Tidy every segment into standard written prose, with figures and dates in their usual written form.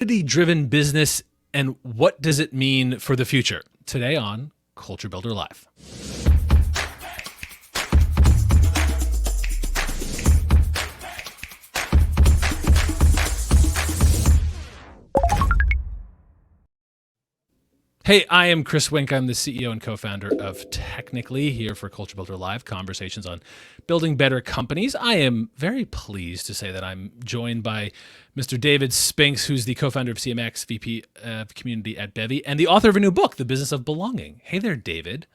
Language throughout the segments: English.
Community-driven business, and what does it mean for the future? Today on Culture Builder Live. Hey, I am Chris Wink. I'm the CEO and co-founder of Technically, here for Culture Builder Live, conversations on building better companies. I am very pleased to say that I'm joined by Mr. David Spinks, who's the co-founder of CMX, VP of Community at Bevy, and the author of a new book, The Business of Belonging. Hey there, David.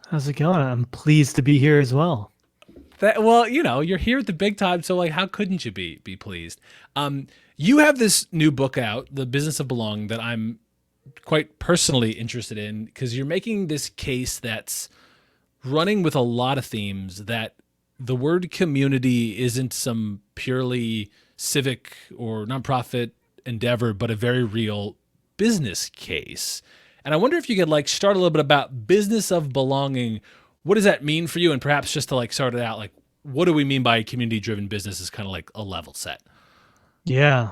How's it going? I'm pleased to be here as well. Well, you're here at the big time, so how couldn't you be pleased? You have this new book out, The Business of Belonging, that I'm quite personally interested in, because you're making this case that's running with a lot of themes, that the word community isn't some purely civic or nonprofit endeavor, but a very real business case. And I wonder if you could start a little bit about business of belonging. What does that mean for you? And perhaps just to start it out, what do we mean by community driven business is kind of like a level set? Yeah.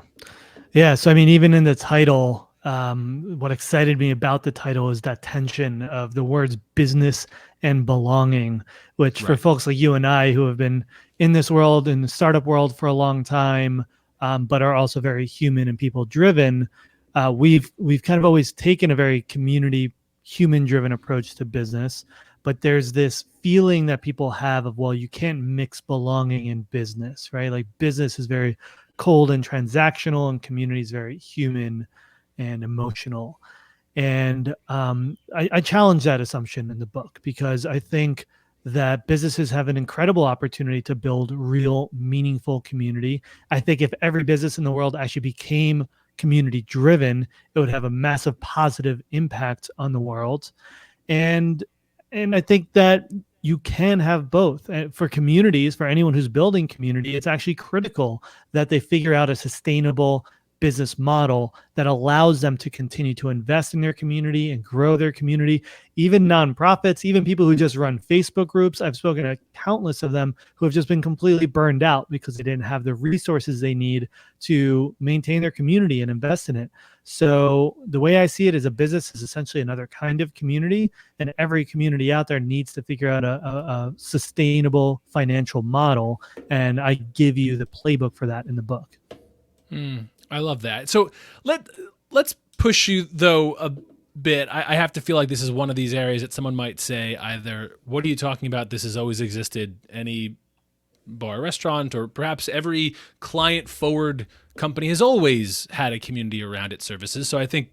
Yeah. So, I mean, even in the title, what excited me about the title is that tension of the words business and belonging, which for folks like you and I who have been in this world, in the startup world for a long time, but are also very human and people driven, we've kind of always taken a very community, human driven approach to business. But there's this feeling that people have of, well, you can't mix belonging and business, right? Like business is very cold and transactional, and community is very human and emotional. And I challenge that assumption in the book, because I think that businesses have an incredible opportunity to build real, meaningful community. I think if every business in the world actually became community driven, it would have a massive positive impact on the world. And I think that you can have both. For communities, for anyone who's building community, it's actually critical that they figure out a sustainable business model that allows them to continue to invest in their community and grow their community. Even nonprofits, even people who just run Facebook groups, I've spoken to countless of them who have just been completely burned out because they didn't have the resources they need to maintain their community and invest in it. So the way I see it is, a business is essentially another kind of community, and every community out there needs to figure out a sustainable financial model. And I give you the playbook for that in the book. I love that. So let's push you though a bit. I have to feel like this is one of these areas that someone might say either, what are you talking about? This has always existed. Any bar, restaurant, or perhaps every client forward company has always had a community around its services. So I think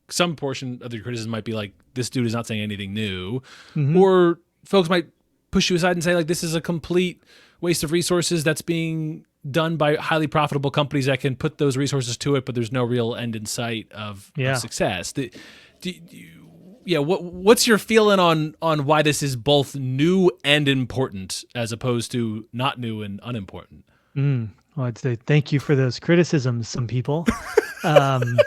some portion of the criticism might be like, this dude is not saying anything new. Mm-hmm. Or folks might push you aside and say, this is a complete waste of resources that's being done by highly profitable companies that can put those resources to it, but there's no real end in sight of success. What's your feeling on why this is both new and important, as opposed to not new and unimportant? Well, I'd say thank you for those criticisms, some people. And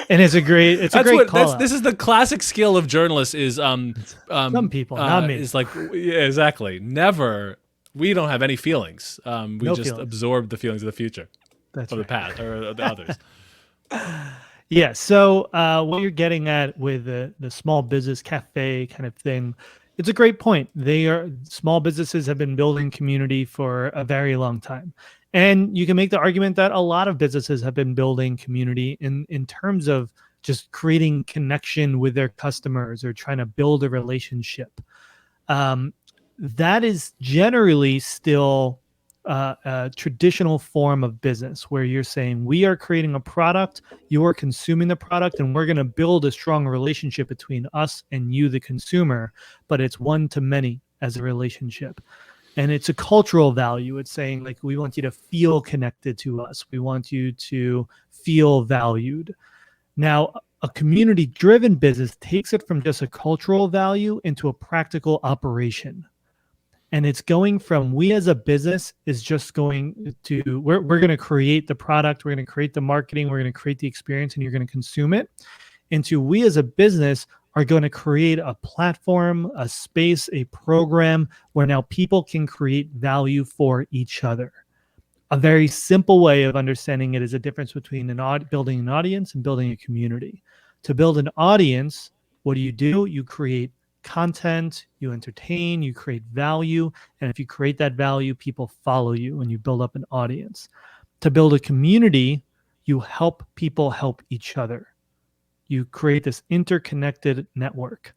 it's a great call. This is the classic skill of journalists is some people, not me. Is exactly. Never. We don't have any feelings. We just absorb the feelings of the future. That's of the past or the others. Yeah. So what you're getting at with the small business cafe kind of thing, it's a great point. Small businesses have been building community for a very long time. And you can make the argument that a lot of businesses have been building community in terms of just creating connection with their customers or trying to build a relationship. That is generally still a traditional form of business, where you're saying, we are creating a product, you are consuming the product, and we're going to build a strong relationship between us and you, the consumer, but it's one to many as a relationship. And it's a cultural value. It's saying, we want you to feel connected to us. We want you to feel valued. Now, a community-driven business takes it from just a cultural value into a practical operation. And it's going from, we as a business is just going to, we're going to create the product, we're going to create the marketing, we're going to create the experience, and you're going to consume it, into we as a business are going to create a platform, a space, a program where now people can create value for each other. A very simple way of understanding it is a difference between building an audience and building a community. To build an audience, what do? You create content, you entertain, you create value. And if you create that value, people follow you and you build up an audience. To build a community, you help people help each other. You create this interconnected network.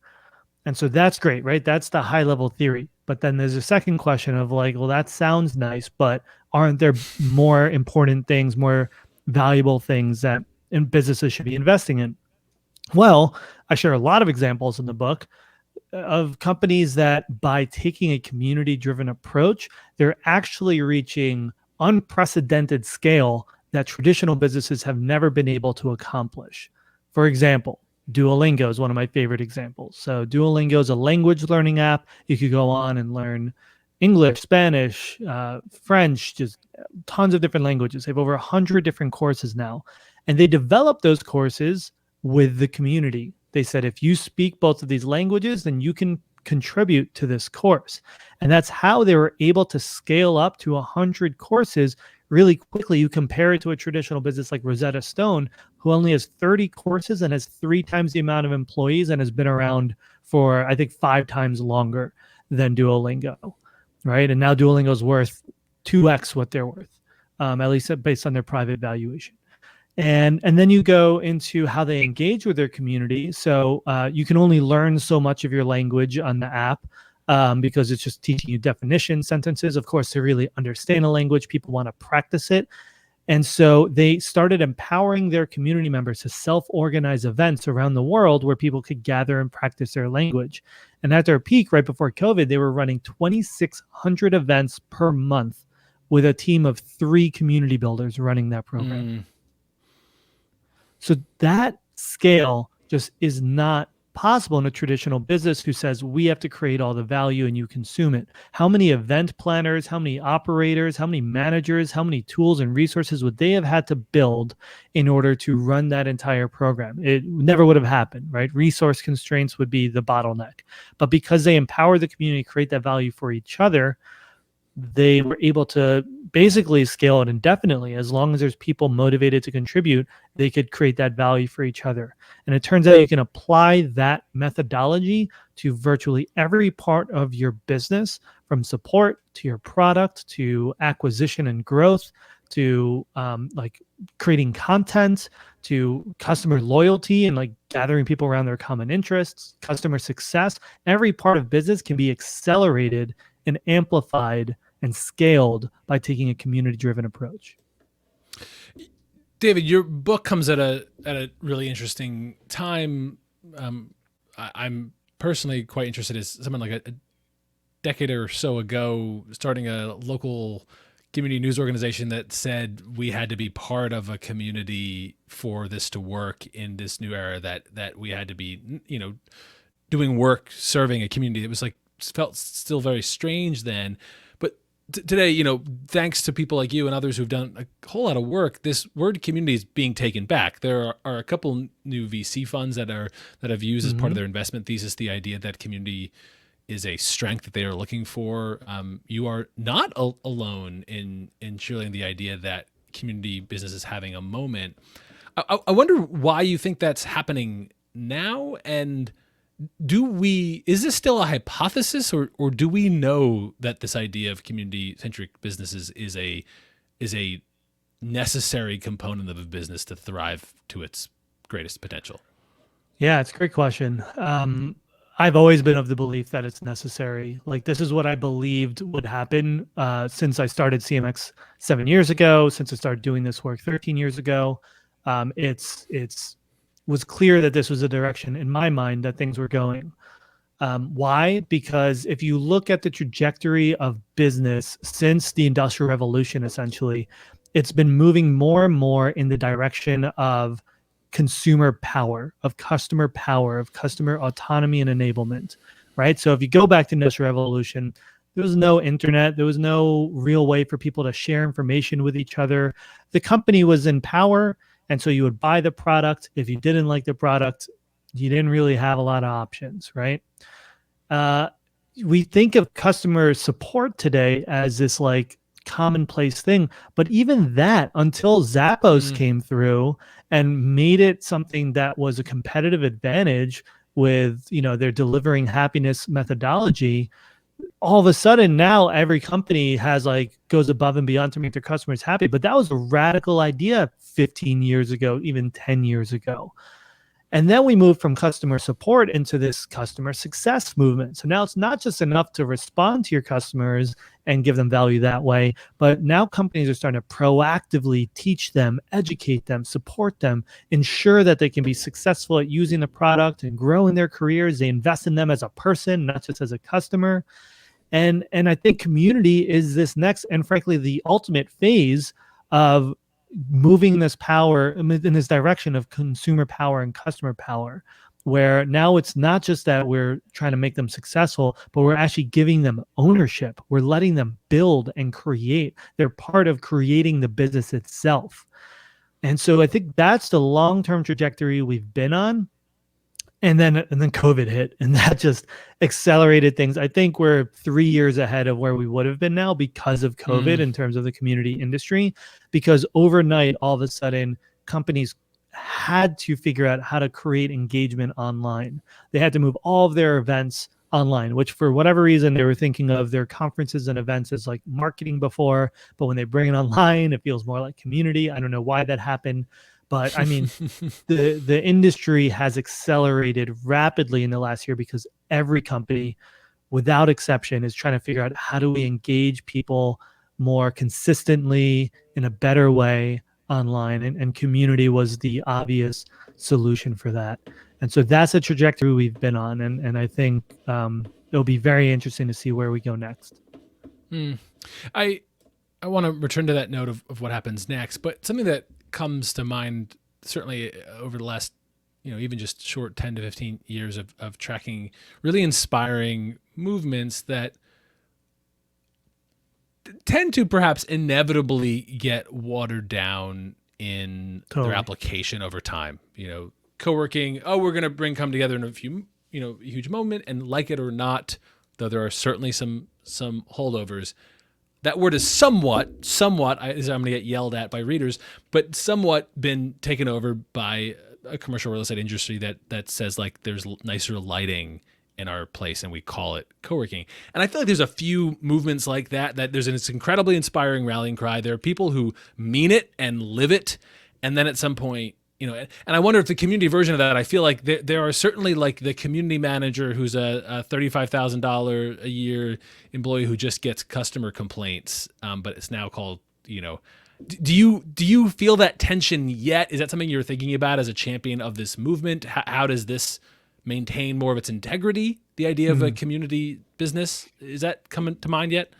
And so that's great, right? That's the high level theory. But then there's a second question of like, well, that sounds nice, but aren't there more important things, more valuable things that businesses should be investing in? Well, I share a lot of examples in the book of companies that by taking a community driven approach, they're actually reaching unprecedented scale that traditional businesses have never been able to accomplish. For example, Duolingo is one of my favorite examples. So Duolingo is a language learning app. You could go on and learn English, Spanish, French, just tons of different languages. They have over 100 different courses now. And they develop those courses with the community. They said, if you speak both of these languages, then you can contribute to this course. And that's how they were able to scale up to 100 courses really quickly. You compare it to a traditional business like Rosetta Stone, who only has 30 courses and has 3 times the amount of employees and has been around for, I think, 5 times longer than Duolingo, right? And now Duolingo is worth 2x what they're worth, at least based on their private valuation. And then you go into how they engage with their community. So you can only learn so much of your language on the app because it's just teaching you definitions, sentences. Of course, to really understand a language, people want to practice it. And so they started empowering their community members to self-organize events around the world where people could gather and practice their language. And at their peak, right before COVID, they were running 2,600 events per month with a team of 3 community builders running that program. So that scale just is not possible in a traditional business who says we have to create all the value and you consume it. How many event planners, how many operators, how many managers, how many tools and resources would they have had to build in order to run that entire program? It never would have happened, right? Resource constraints would be the bottleneck. But because they empower the community, create that value for each other, they were able to basically scale it indefinitely. As long as there's people motivated to contribute, they could create that value for each other. And it turns out you can apply that methodology to virtually every part of your business, from support to your product to acquisition and growth to like creating content to customer loyalty and like gathering people around their common interests, customer success. Every part of business can be accelerated and amplified and scaled by taking a community-driven approach. David, your book comes at a really interesting time. I'm personally quite interested as someone like a decade or so ago, starting a local community news organization that said we had to be part of a community for this to work in this new era, that we had to be, doing work, serving a community. It was like, felt still very strange then. But today, thanks to people like you and others who've done a whole lot of work, this word community is being taken back. There are a couple new VC funds that have used as part of their investment thesis the idea that community is a strength that they are looking for. You are not alone in sharing the idea that community business is having a moment. I wonder why you think that's happening now, and is this still a hypothesis, or do we know that this idea of community-centric businesses is a necessary component of a business to thrive to its greatest potential? Yeah, it's a great question. I've always been of the belief that it's necessary. Like, this is what I believed would happen since I started CMX 7 years ago, since I started doing this work 13 years ago. It's was clear that this was a direction in my mind that things were going. Why? Because if you look at the trajectory of business since the Industrial Revolution, essentially, it's been moving more and more in the direction of consumer power, of customer autonomy and enablement, right? So if you go back to the Industrial Revolution, there was no internet. There was no real way for people to share information with each other. The company was in power, and so you would buy the product. If you didn't like the product, you didn't really have a lot of options, right? We think of customer support today as this like commonplace thing. But even that, until Zappos Mm, came through and made it something that was a competitive advantage with, their delivering happiness methodology, all of a sudden now every company has like goes above and beyond to make their customers happy. But that was a radical idea 15 years ago, even 10 years ago. And then we moved from customer support into this customer success movement. So now it's not just enough to respond to your customers and give them value that way, but now companies are starting to proactively teach them, educate them, support them, ensure that they can be successful at using the product and grow in their careers. They invest in them as a person, not just as a customer. And I think community is this next and frankly the ultimate phase of moving this power in this direction of consumer power and customer power, where now it's not just that we're trying to make them successful, but we're actually giving them ownership. We're letting them build and create. They're part of creating the business itself. And so I think that's the long-term trajectory we've been on. And then COVID hit, and that just accelerated things. I think we're 3 years ahead of where we would have been now because of COVID mm, in terms of the community industry, because overnight, all of a sudden, companies had to figure out how to create engagement online. They had to move all of their events online, which for whatever reason, they were thinking of their conferences and events as like marketing before, but when they bring it online, it feels more like community. I don't know why that happened, but I mean, the industry has accelerated rapidly in the last year because every company, without exception, is trying to figure out how do we engage people more consistently in a better way online, and community was the obvious solution for that. And so that's a trajectory we've been on, and I think it'll be very interesting to see where we go next. mm. I I want to return to that note of what happens next, but something that comes to mind certainly over the last, even just short 10 to 15 years of tracking really inspiring movements that tend to perhaps inevitably get watered down in their Totally. application over time. Co-working, oh, we're going to come together in a few, huge moment, and like it or not, though there are certainly some holdovers. That word is somewhat, I'm going to get yelled at by readers, but somewhat been taken over by a commercial real estate industry that says like there's nicer lighting in our place and we call it co-working. And I feel like there's a few movements like that there's this incredibly inspiring rallying cry. There are people who mean it and live it. And then at some point, and I wonder if the community version of that, I feel like there are certainly like the community manager who's a $35,000 a year employee who just gets customer complaints, but it's now called, do you feel that tension yet? Is that something you're thinking about as a champion of this movement? How does this maintain more of its integrity? The idea of a community business, is that coming to mind yet?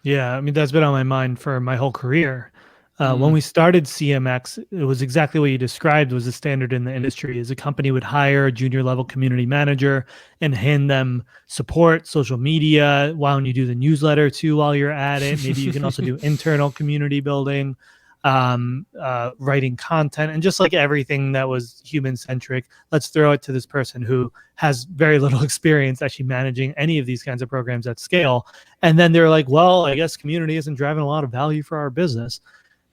Yeah, I mean, that's been on my mind for my whole career. When we started CMX, it was exactly what you described was the standard in the industry. Is a company would hire a junior level community manager and hand them support, social media. Why don't you do the newsletter too while you're at it? Maybe you can also do internal community building, writing content, and just like everything that was human centric, let's throw it to this person who has very little experience actually managing any of these kinds of programs at scale. And then they're like, well, I guess community isn't driving a lot of value for our business.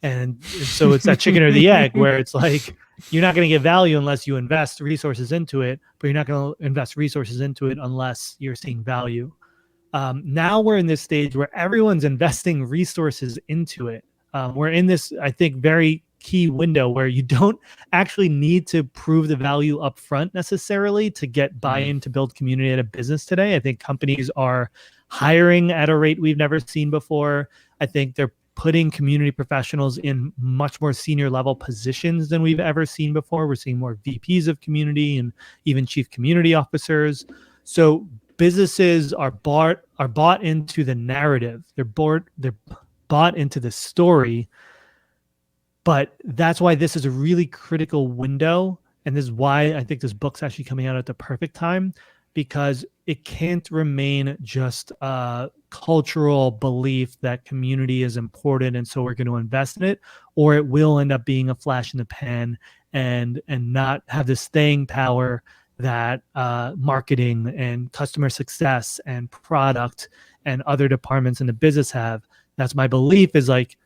And so it's that chicken or the egg where it's like, you're not going to get value unless you invest resources into it, but you're not going to invest resources into it unless you're seeing value. Now we're in this stage where everyone's investing resources into it. We're in this, I think, very key window where you don't actually need to prove the value up front necessarily to get buy-in to build community at a business today. I think companies are hiring at a rate we've never seen before. I think they're putting community professionals in much more senior level positions than we've ever seen before. We're seeing more VPs of community and even chief community officers. So businesses are bought into the narrative. They're bought into the story. But that's why this is a really critical window. And this is why I think this book's actually coming out at the perfect time, because it can't remain just a cultural belief that community is important and so we're going to invest in it, or it will end up being a flash in the pan and not have the staying power that marketing and customer success and product and other departments in the business have. That's my belief, is like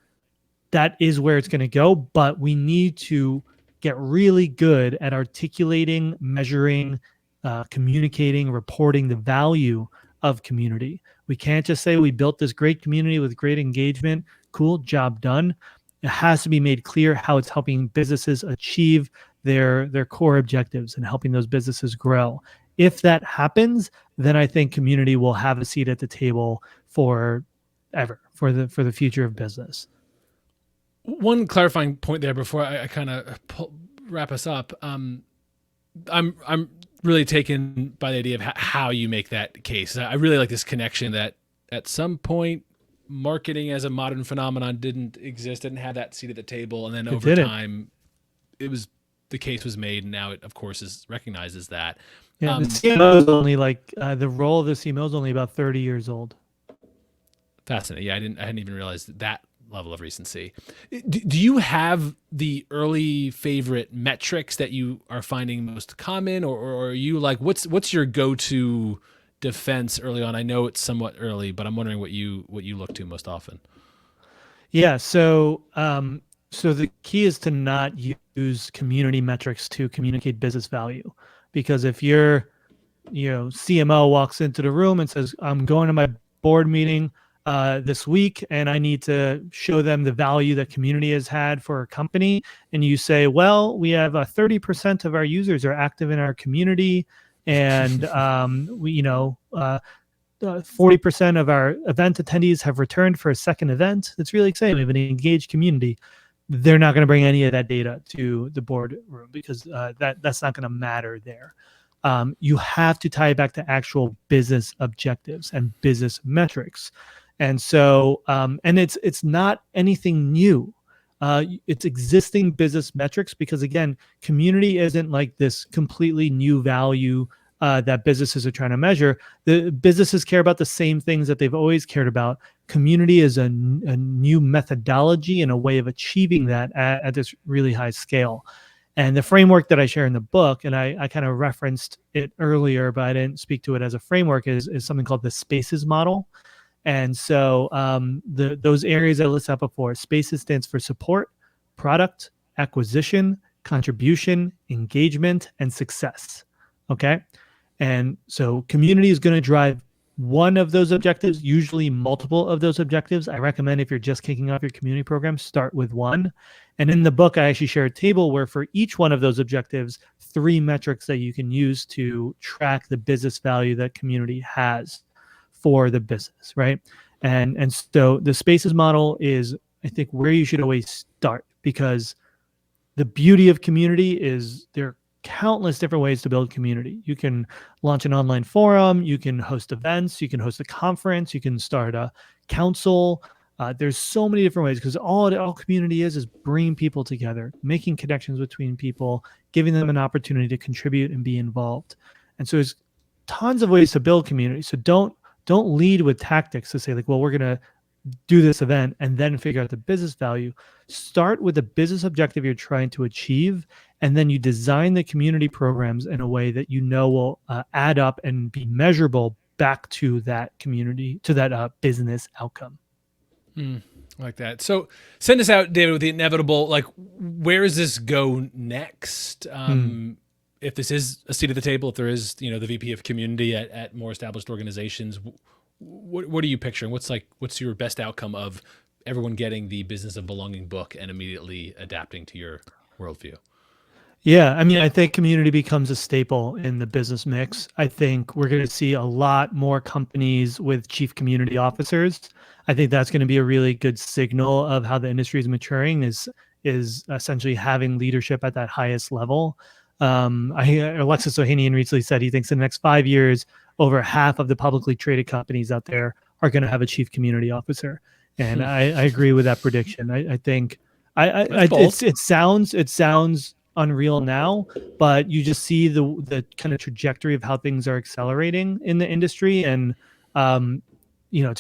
that is where it's going to go, but we need to get really good at articulating, measuring, communicating, reporting the value of community. We can't just say we built this great community with great engagement. Cool, job done. It has to be made clear how it's helping businesses achieve their core objectives and helping those businesses grow. If that happens, then I think community will have a seat at the table for ever, for the future of business. One clarifying point there before I kind of wrap us up. I'm really taken by the idea of how you make that case. I really like this connection that at some point marketing as a modern phenomenon didn't exist, didn't have that seat at the table, and then It over didn't. time, it was the case was made, and now it of course is recognized as that. Yeah, the CMO is only like the role of the CMO is only about 30 years old. Fascinating. Yeah, I hadn't even realized that level of recency. Do you have the early favorite metrics that you are finding most common, or are you like what's your go-to defense early on? I know it's somewhat early, but I'm wondering what you look to most often. Yeah, so the key is to not use community metrics to communicate business value, because if your CMO walks into the room and says, "I'm going to my board meeting this week, and I need to show them the value that community has had for our company," and you say, "Well, we have 30% of our users are active in our community, and we 40% of our event attendees have returned for a second event. It's really exciting. We have an engaged community." They're not going to bring any of that data to the boardroom, because that's not going to matter there. You have to tie it back to actual business objectives and business metrics. And so, and it's not anything new. It's existing business metrics, because again, community isn't like this completely new value that businesses are trying to measure. The businesses care about the same things that they've always cared about. Community is a new methodology and a way of achieving that at this really high scale. And the framework that I share in the book, and I kind of referenced it earlier, but I didn't speak to it as a framework, is something called the SPACES model. And so those areas I listed up before, SPACES stands for support, product, acquisition, contribution, engagement, and success. Okay. And so community is going to drive one of those objectives, usually multiple of those objectives. I recommend, if you're just kicking off your community program, start with one. And in the book, I actually share a table where for each one of those objectives, 3 metrics that you can use to track the business value that community has for the business, right? And so the SPACES model is, I think, where you should always start, because the beauty of community is there countless different ways to build community. You can launch an online forum, you can host events, you can host a conference, you can start a council. There's so many different ways, because all community is bringing people together, making connections between people, giving them an opportunity to contribute and be involved. And so there's tons of ways to build community. So don't lead with tactics to say like, well, we're going to do this event and then figure out the business value. Start with the business objective you're trying to achieve, and then you design the community programs in a way that will add up and be measurable back to that community, to that business outcome. Like that. So send us out, David, with the inevitable, like, where does this go next? If this is a seat at the table, if there is, the VP of community at more established organizations, what are you picturing? What's your best outcome of everyone getting the Business of Belonging book and immediately adapting to your worldview? Yeah, I mean, I think community becomes a staple in the business mix. I think we're going to see a lot more companies with chief community officers. I think that's going to be a really good signal of how the industry is maturing, is essentially having leadership at that highest level. Alexis Ohanian recently said he thinks in the next 5 years, over half of the publicly traded companies out there are going to have a chief community officer. And I agree with that prediction. I think it sounds unreal now, but you just see the kind of trajectory of how things are accelerating in the industry. And to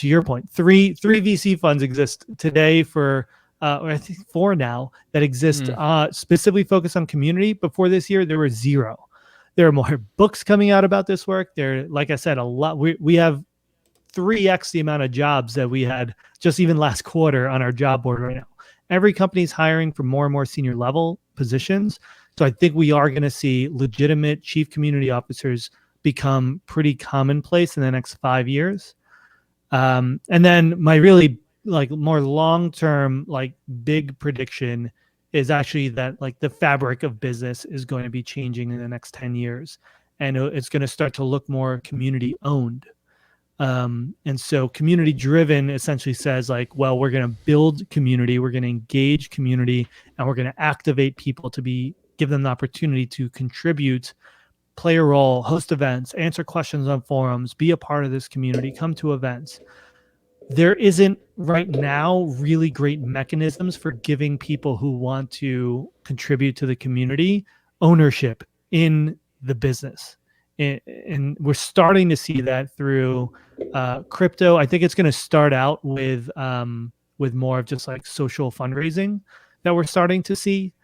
your point, three VC funds exist today or I think 4 now, that exist specifically focused on community. Before this year, there were 0. There are more books coming out about this work. There, like I said, a lot. We have 3x the amount of jobs that we had just even last quarter on our job board right now. Every company's hiring for more and more senior level positions. So I think we are going to see legitimate chief community officers become pretty commonplace in the next 5 years. And then my really like more long-term, like big prediction is actually that like the fabric of business is going to be changing in the next 10 years. And it's going to start to look more community owned. And so community driven essentially says like, well, we're going to build community, we're going to engage community, and we're going to activate people to give them the opportunity to contribute, play a role, host events, answer questions on forums, be a part of this community, come to events. There isn't right now really great mechanisms for giving people who want to contribute to the community ownership in the business. And we're starting to see that through crypto. I think it's going to start out with more of just like social fundraising that we're starting to see,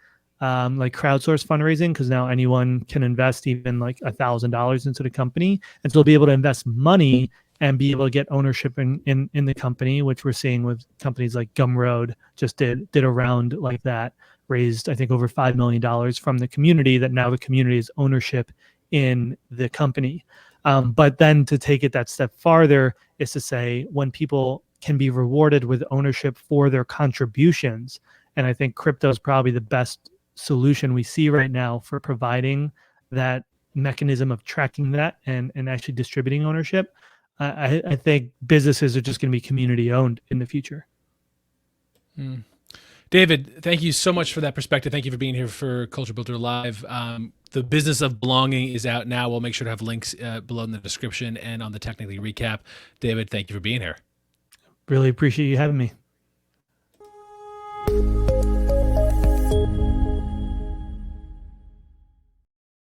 like crowdsource fundraising, because now anyone can invest even like $1,000 into the company, and so they'll be able to invest money and be able to get ownership in the company, which we're seeing with companies like Gumroad just did a round like that, raised I think over $5 million from the community, that now the community is ownership in the company. But then to take it that step farther is to say when people can be rewarded with ownership for their contributions. And I think crypto is probably the best solution we see right now for providing that mechanism of tracking that and actually distributing ownership. I think businesses are just going to be community owned in the future. David, thank you so much for that perspective. Thank you for being here for Culture Builder Live. The Business of Belonging is out now. We'll make sure to have links below in the description and on the Technically Recap. David, thank you for being here. Really appreciate you having me.